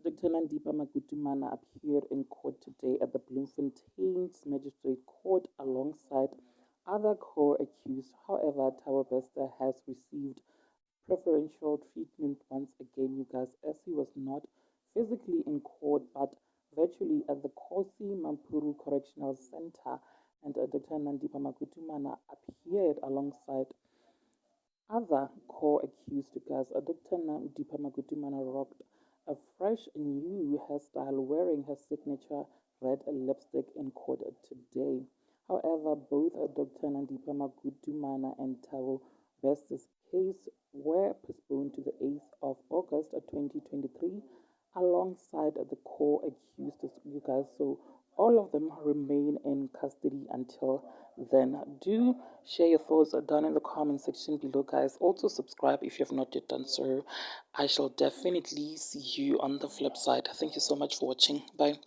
Dr. Nandipha appeared in court today at the Bloemfontein's Magistrate Court alongside other co-accused. However, Thabo Bester has received preferential treatment once again, you guys, as he was not physically in court but virtually at the Kosi Mampuru Correctional Center. And Dr. Nandipha appeared alongside other co-accused guys. Dr. Nandipha rocked a fresh new hairstyle wearing her signature red lipstick in court today. However, both Dr. Nandipha and Thabo Bester's case were postponed to the 8th of August 2023 alongside the co-accused, you guys. So all of them remain in custody until then. Do share your thoughts down in the comment section below, guys. Also subscribe if you have not yet done so. I shall definitely see you on the flip side. Thank you so much for watching. Bye.